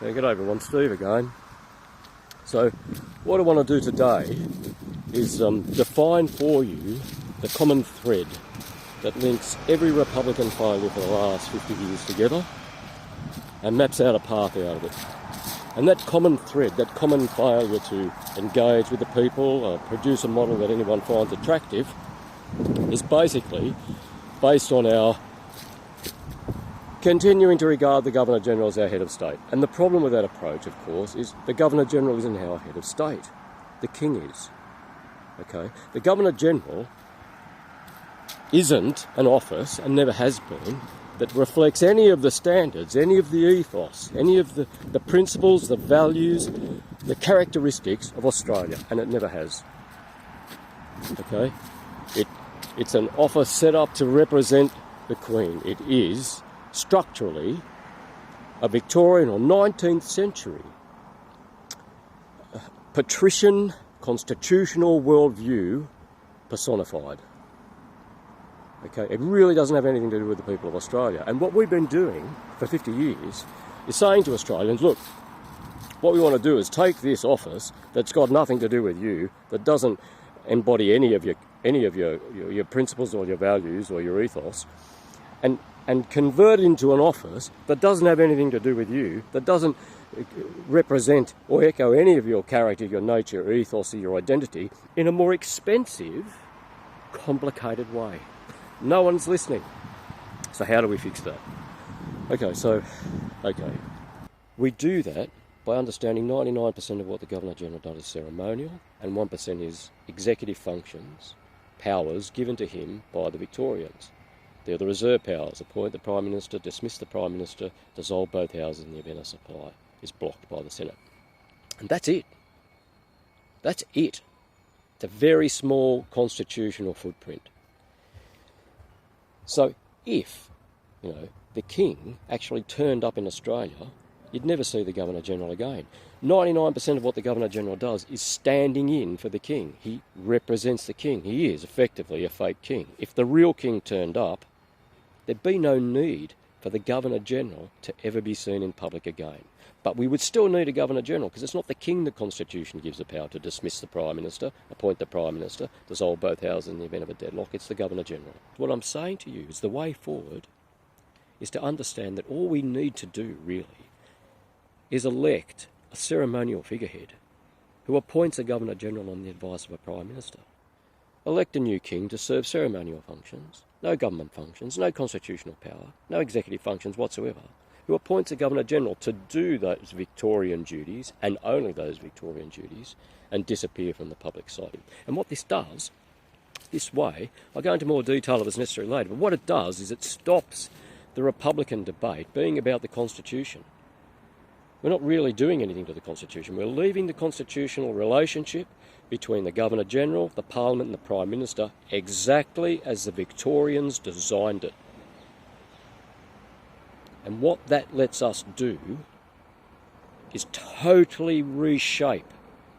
G'day everyone, Steve again. So what I want to do today is define for you the common thread that links every Republican failure for the last 50 years together and maps out a path out of it. And that common thread, that common failure to engage with the people, produce a model that anyone finds attractive, is basically based on our continuing to regard the Governor-General as our head of state. And the problem with that approach, of course, is the Governor-General isn't our head of state. The King is. Okay? The Governor-General isn't an office, and never has been, that reflects any of the standards, any of the ethos, any of the principles, the values, the characteristics of Australia, and it never has. Okay? It's an office set up to represent the Queen. It is structurally a Victorian or 19th century patrician constitutional worldview personified. Okay, it really doesn't have anything to do with the people of Australia. And what we've been doing for 50 years is saying to Australians, look, what we want to do is take this office that's got nothing to do with you, that doesn't embody any of your principles or your values or your ethos, and convert it into an office that doesn't have anything to do with you, that doesn't represent or echo any of your character, your nature, your ethos, or your identity, in a more expensive, complicated way. No one's listening. So how do we fix that? Okay. We do that by understanding 99% of what the Governor-General does is ceremonial, and 1% is executive functions, powers given to him by the Victorians. They're the reserve powers: appoint the Prime Minister, dismiss the Prime Minister, dissolve both houses in the event a supply is blocked by the Senate. And that's it. That's it. It's a very small constitutional footprint. So if, the King actually turned up in Australia, you'd never see the Governor-General again. 99% of what the Governor-General does is standing in for the King. He represents the King. He is effectively a fake King. If the real King turned up, there'd be no need for the Governor-General to ever be seen in public again. But we would still need a Governor-General, because it's not the King the Constitution gives the power to dismiss the Prime Minister, appoint the Prime Minister, dissolve both houses in the event of a deadlock. It's the Governor-General. What I'm saying to you is the way forward is to understand that all we need to do, really, is elect a ceremonial figurehead who appoints a Governor-General on the advice of a Prime Minister. Elect a new King to serve ceremonial functions, no government functions, no constitutional power, no executive functions whatsoever, who appoints a Governor-General to do those Victorian duties, and only those Victorian duties, and disappear from the public sight. And what this does, this way, I'll go into more detail if it's necessary later, but what it does is it stops the Republican debate being about the Constitution. We're not really doing anything to the Constitution. We're leaving the constitutional relationship between the Governor-General, the Parliament and the Prime Minister exactly as the Victorians designed it. And what that lets us do is totally reshape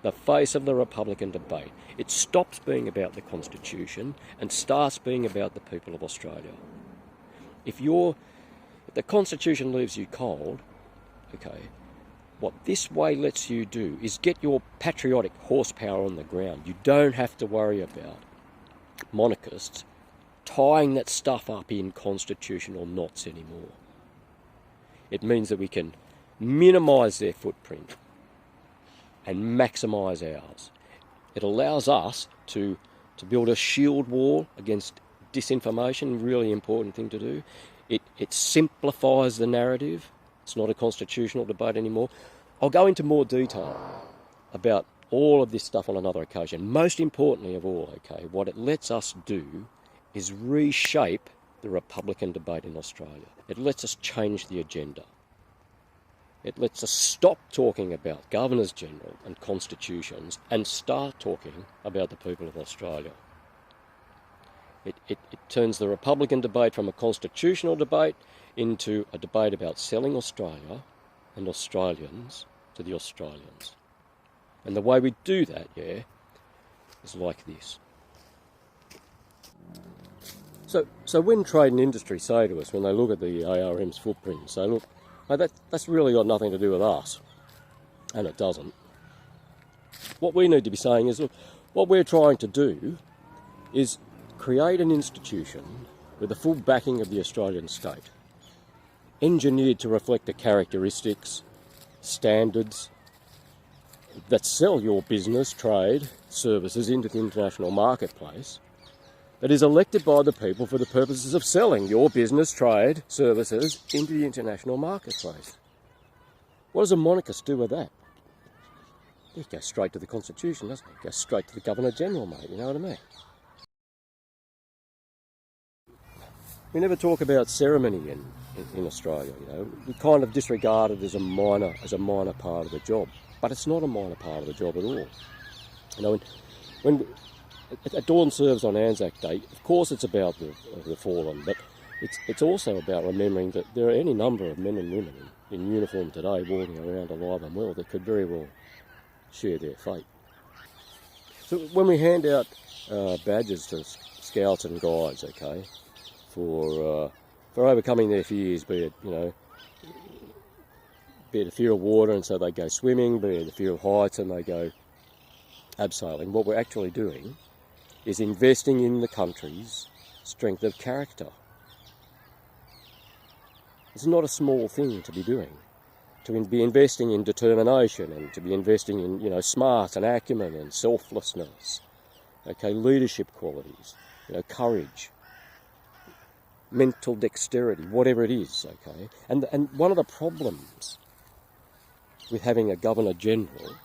the face of the Republican debate. It stops being about the Constitution and starts being about the people of Australia. If the Constitution leaves you cold, okay, what this way lets you do is get your patriotic horsepower on the ground. You don't have to worry about monarchists tying that stuff up in constitutional knots anymore. It means that we can minimise their footprint and maximise ours. It allows us to build a shield wall against disinformation, really important thing to do. It simplifies the narrative. It's not a constitutional debate anymore. I'll go into more detail about all of this stuff on another occasion. Most importantly of all, okay, what it lets us do is reshape the Republican debate in Australia. It lets us change the agenda. It lets us stop talking about Governors-General and constitutions and start talking about the people of Australia. It turns the Republican debate from a constitutional debate into a debate about selling Australia and Australians to the Australians. And the way we do that, is like this. So when trade and industry say to us, when they look at the ARM's footprint, say, look, Now that's really got nothing to do with us, and it doesn't. What we need to be saying is, look, what we're trying to do is create an institution with the full backing of the Australian state, engineered to reflect the characteristics, standards that sell your business, trade, services into the international marketplace, that is elected by the people for the purposes of selling your business, trade, services into the international marketplace. What does a monarchist do with that? It goes straight to the Constitution, doesn't it? It goes straight to the Governor-General, mate, you know what I mean? We never talk about ceremony in Australia, you know. We kind of disregard it as a minor part of the job. But it's not a minor part of the job at all. You know, when at dawn serves on Anzac Day, of course it's about the fallen, but it's also about remembering that there are any number of men and women in uniform today walking around alive and well that could very well share their fate. So when we hand out badges to scouts and guides, okay, for overcoming their fears, be it, you know, be it a fear of water and so they go swimming, be it a fear of heights and they go abseiling, what we're actually doing is investing in the country's strength of character. It's not a small thing to be doing, to be investing in determination and to be investing in, you know, smart and acumen and selflessness, okay, leadership qualities, you know, courage, mental dexterity, whatever it is, okay. And one of the problems with having a Governor-General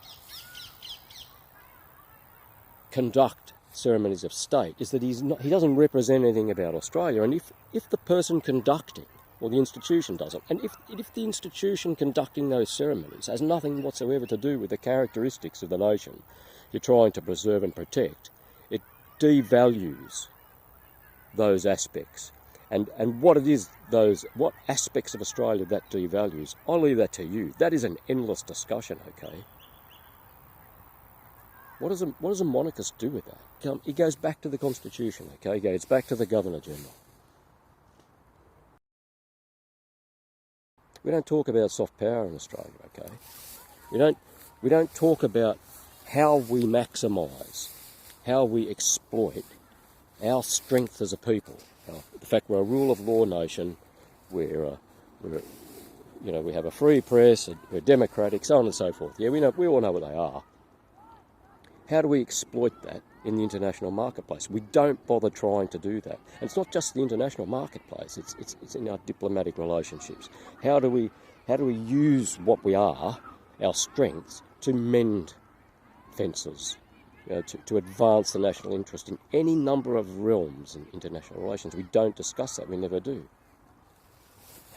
conduct ceremonies of state is that he doesn't represent anything about Australia. And if the person conducting, or the institution doesn't, and if the institution conducting those ceremonies has nothing whatsoever to do with the characteristics of the nation you're trying to preserve and protect, it devalues those aspects. And what it is, what aspects of Australia that devalues, I'll leave that to you. That is an endless discussion, okay? What does a monarchist do with that? He goes back to the Constitution, okay? He goes back to the Governor-General. We don't talk about soft power in Australia, okay? We don't talk about how we maximise, how we exploit our strength as a people. The fact we're a rule of law nation, we have a free press, we're democratic, so on and so forth. Yeah, we all know what they are. How do we exploit that in the international marketplace? We don't bother trying to do that. And it's not just the international marketplace, it's in our diplomatic relationships. How do we use what we are, our strengths, to mend fences? You know, to advance the national interest in any number of realms in international relations. We don't discuss that, we never do.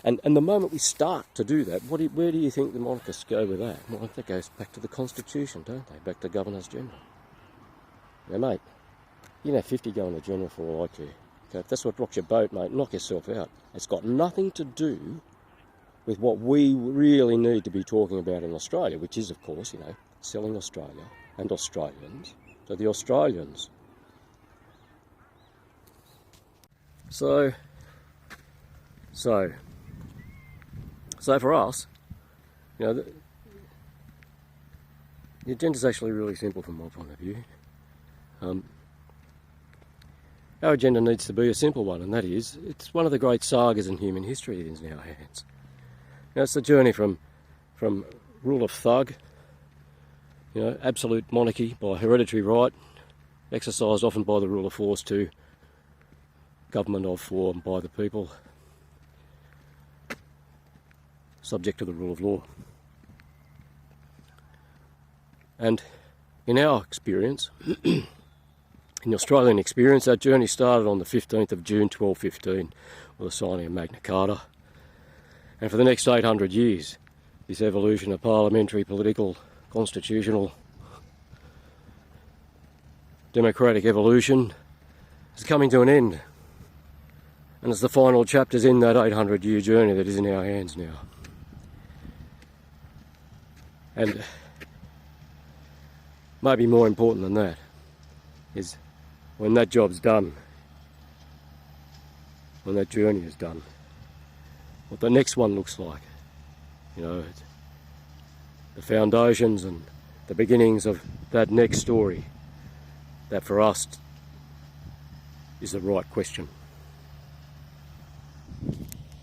And the moment we start to do that, where do you think the monarchists go with that? Well, that goes back to the Constitution, don't they? Back to Governors-General. Now, mate, you can have 50 Governor-General for all I care. Okay, if that's what rocks your boat, mate, knock yourself out. It's got nothing to do with what we really need to be talking about in Australia, which is, of course, you know, selling Australia and Australians to the Australians. So for us, you know, the agenda's actually really simple from my point of view. Our agenda needs to be a simple one, and that is, it's one of the great sagas in human history that is in our hands. Now, it's the journey from rule of thug, you know, absolute monarchy by hereditary right, exercised often by the rule of force, to government of, for and by the people, subject to the rule of law. And in our experience, in the Australian experience, that journey started on the 15th of June 1215 with the signing of Magna Carta. And for the next 800 years, this evolution of parliamentary, political, constitutional, democratic evolution is coming to an end. And it's the final chapters in that 800-year journey that is in our hands now. And maybe more important than that is when that job's done, when that journey is done, what the next one looks like. You know, the foundations and the beginnings of that next story, that for us is the right question.